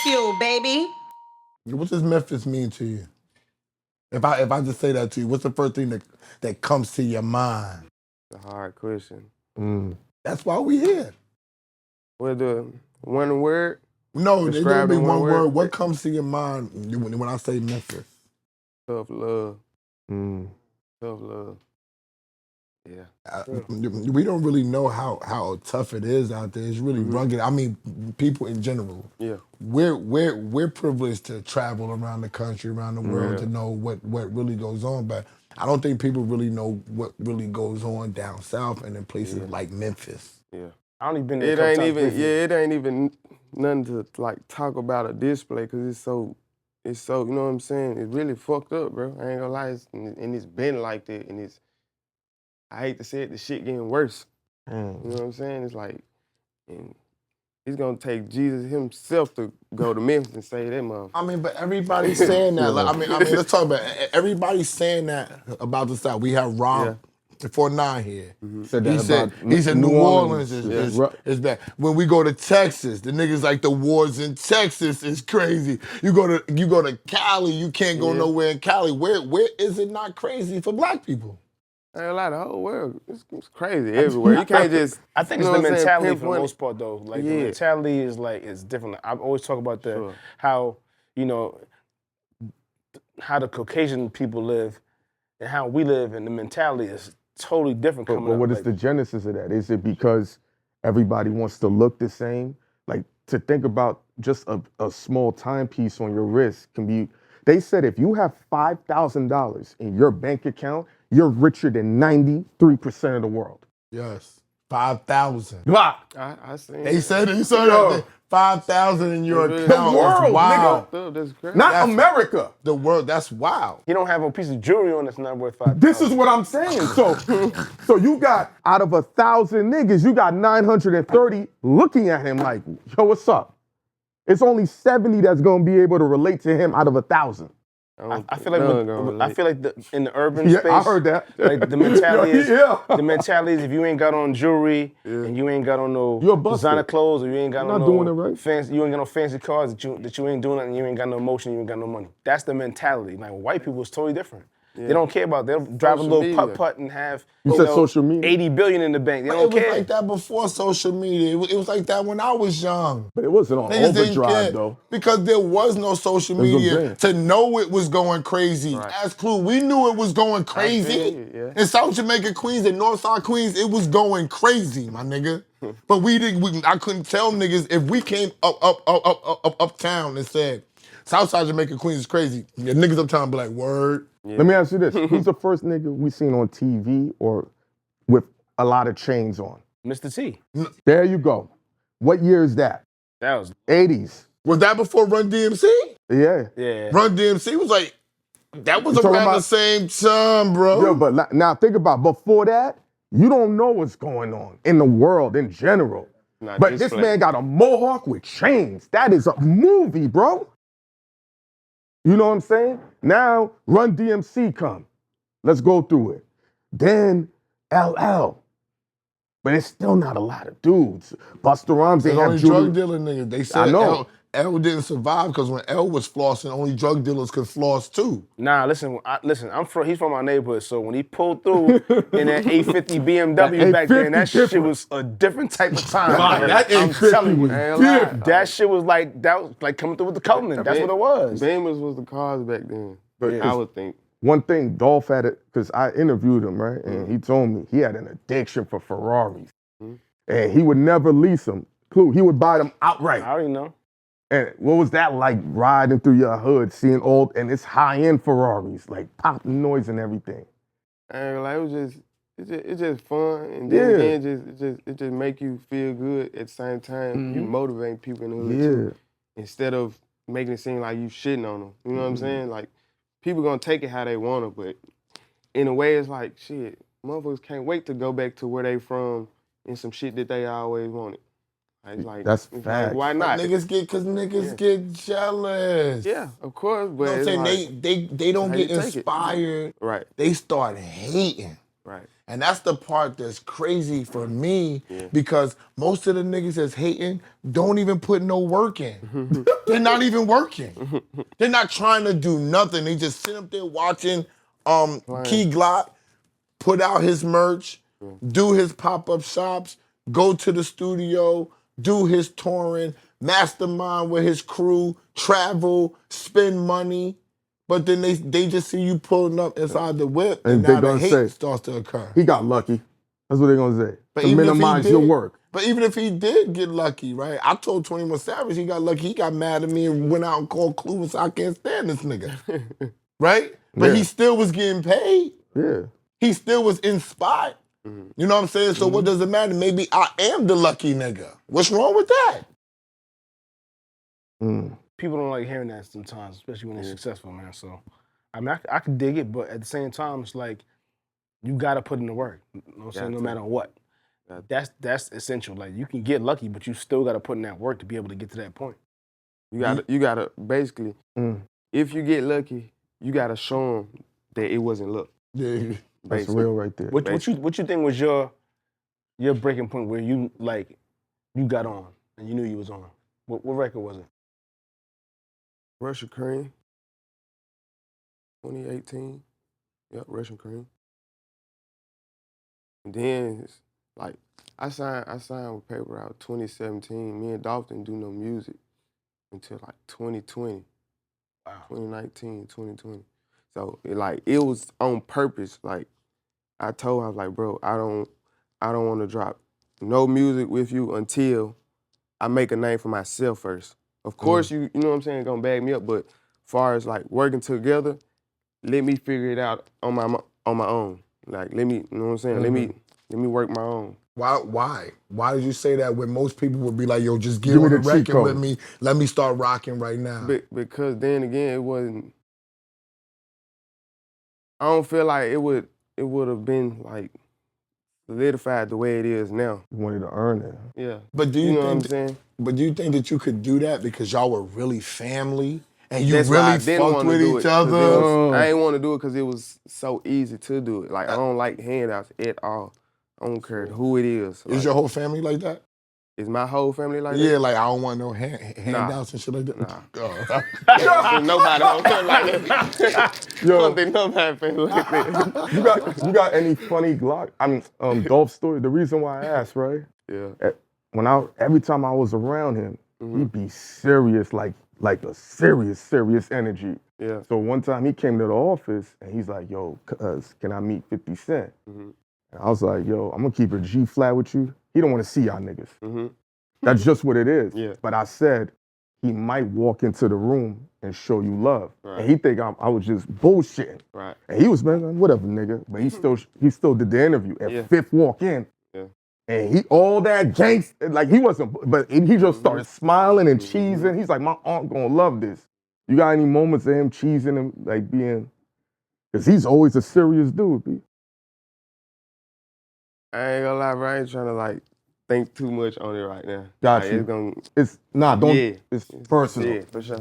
Bagfuel, baby. What does Memphis mean to you? If I just say that to you, what's the first thing that comes to your mind? It's a hard question. That's why we here. What the one word? No, there's gonna be Describe in one one word. word. What comes to your mind when I say Memphis? Tough love. Tough love. Yeah. We don't really know how tough it is out there. It's really rugged. I mean, people in general. Yeah. We're privileged to travel around the country, around the world, to know what really goes on. But I don't think people really know what really goes on down south and in places like Memphis. Yeah. I only been there It a couple ain't times even. briefly. Yeah. It ain't even nothing to like talk about or display because it's so. You know what I'm saying? It's really fucked up, bro. I ain't gonna lie. And it's been like that, and it's. I hate to say it, the shit getting worse. You know what I'm saying? It's like, and he's gonna take Jesus himself to go to Memphis and say that motherfucker. I mean, but everybody's saying that. Like, I mean, let's talk about it. Everybody's saying that about the South. We have Rob 49 here. He said New Orleans is bad. When we go to Texas, the niggas like the wars in Texas is crazy. You go to Cali, you can't go nowhere in Cali. Where is it not crazy for black people? I ain't lie, the whole world, it's crazy everywhere. You can't just. I think it's the mentality for the most part, though. Like the mentality is different. I always talk about how how the Caucasian people live and how we live, and the mentality is totally different. But what is the genesis of that? Is it because everybody wants to look the same? Like to think about just a small timepiece on your wrist can be. They said if you have $5,000 in your bank account, you're richer than 93% of the world. Yes, 5,000. Glock. I seen. They said it. So 5,000 in your account. The world, wow. nigga. That's crazy. Not America. The world. That's wild. You don't have a piece of jewelry on that's not worth $5,000. This is what I'm saying. So you got out of 1,000 niggas, you got 930 looking at him like, yo, what's up? It's only 70 that's gonna be able to relate to him out of 1,000. I feel like in the urban space, I heard that. Like the mentality is, the mentality is if you ain't got on jewelry and you ain't got on no designer clothes or you ain't got on no fancy, you ain't got no fancy cars that you ain't doing nothing, you ain't got no emotion, you ain't got no money. That's the mentality. Like white people is totally different. They don't care about. They'll drive a little putt-putt and have social media. 80 billion in the bank. They don't care. It was like that before social media. It was like that when I was young. But it wasn't on overdrive though. Because there was no social media to know it was going crazy. As Clue, we knew it was going crazy. In South Jamaica, Queens, and Northside Queens, it was going crazy, my nigga. But I couldn't tell niggas if we came uptown and said, Southside Jamaica, Queens is crazy. The niggas uptown be like, word. Let me ask you this. Who's the first nigga we seen on TV or with a lot of chains on? Mr. T. There you go. What year is that? That was 80s. Was that before Run DMC? Yeah. Run DMC was like, that was around the same time, bro. Yo, but now think about before that, you don't know what's going on in the world in general. But this man got a mohawk with chains. That is a movie, bro. You know what I'm saying? Now, Run DMC come. Let's go through it. Then LL. But it's still not a lot of dudes. Busta Rhymes ain't have only drug dealer niggas. They said L didn't survive because when L was flossing, only drug dealers could floss too. Nah, listen. He's from our neighborhood, so when he pulled through in that 850 BMW back then, that shit was a different type of time. That 850 was different. That shit was like coming through with the Covenant. That's what it was. Beamers was the cars back then. But I would think. One thing, Dolph had it, because I interviewed him, right? And he told me he had an addiction for Ferraris. And he would never lease them. Clue, he would buy them outright. I already know. And what was that like riding through your hood, seeing and it's high-end Ferraris, like popping noise and everything? And like it's just fun, and then again, it just make you feel good at the same time. You motivate people in the hood too, instead of making it seem like you shitting on them. You know what I'm saying? Like people gonna take it how they want it, but in a way, it's like shit. Motherfuckers can't wait to go back to where they from and some shit that they always wanted. Like, that's fact. Like, why not? Niggas get jealous. Yeah, of course. But you know what I'm saying? They don't get inspired. Right. They start hating. Right. And that's the part that's crazy for me because most of the niggas that's hating don't even put no work in. They're not even working. They're not trying to do nothing. They just sit up there watching Key Glock put out his merch, do his pop-up shops, go to the studio, do his touring, mastermind with his crew, travel, spend money. But then they just see you pulling up inside the whip, and now the hate starts to occur. He got lucky. That's what they're gonna say. But to minimize your work. But even if he did get lucky, right? I told 21 Savage he got lucky. He got mad at me and went out and called Clue and said, I can't stand this nigga. Right? But he still was getting paid. Yeah. He still was in spot. You know what I'm saying? So what does it matter? Maybe I am the lucky nigga. What's wrong with that? People don't like hearing that sometimes, especially when they're successful, man. So, I mean, I can dig it, but at the same time, it's like, you gotta put in the work. You know what I'm saying? No matter what. That's essential. Like, you can get lucky, but you still gotta put in that work to be able to get to that point. You gotta basically, if you get lucky, you gotta show them that it wasn't luck. Yeah. That's real right there. What you think was your breaking point where you got on and you knew you was on? What record was it? Russian Cream. 2018. Yep, Russian Cream. And then it's like I signed with Paper out 2017. Me and Dolph didn't do no music until like 2020. Wow. 2019, 2020. So it was on purpose. Like I told him, I was like, bro, I don't want to drop no music with you until I make a name for myself first. Of course, you know what I'm saying, gonna bag me up, but far as like working together, let me figure it out on my own. Like let me, you know what I'm saying? Let me work my own. Why? Why did you say that when most people would be like, yo, just give me the record with me, let me start rocking right now? Because then again, it wasn't. I don't feel like it would have been like solidified the way it is now. You wanted to earn it. Yeah. But do you know think what I'm saying? But do you think that you could do that because y'all were really family and you That's really fucked with each other? I ain't want to do it because it was so easy to do it. Like I don't like handouts at all. I don't care who it is. Is your whole family like that? Is my whole family like that? Yeah, like I don't want no handouts and shit like that. Nah. Nobody don't feel like that. Yo, don't think nobody feel like that. You got any funny Glock? Dolph story. The reason why I asked, right? Yeah. Every time I was around him, he'd be serious, like a serious energy. Yeah. So one time he came to the office and he's like, yo, cuz, can I meet 50 Cent? And I was like, yo, I'm gonna keep it G flat with you. He don't want to see y'all niggas. That's just what it is. Yeah. But I said, he might walk into the room and show you love. Right. And he think I was just bullshitting. Right. And he was, man, whatever, nigga. But he still did the interview. At fifth walk in. Yeah. And he, all that gangsta, like he wasn't, but he just started smiling and cheesing. He's like, my aunt gonna love this. You got any moments of him cheesing and like being, because he's always a serious dude, B. I ain't gonna lie, bro. I ain't trying to like think too much on it right now. Got like, you. It's It's personal. Yeah, for sure.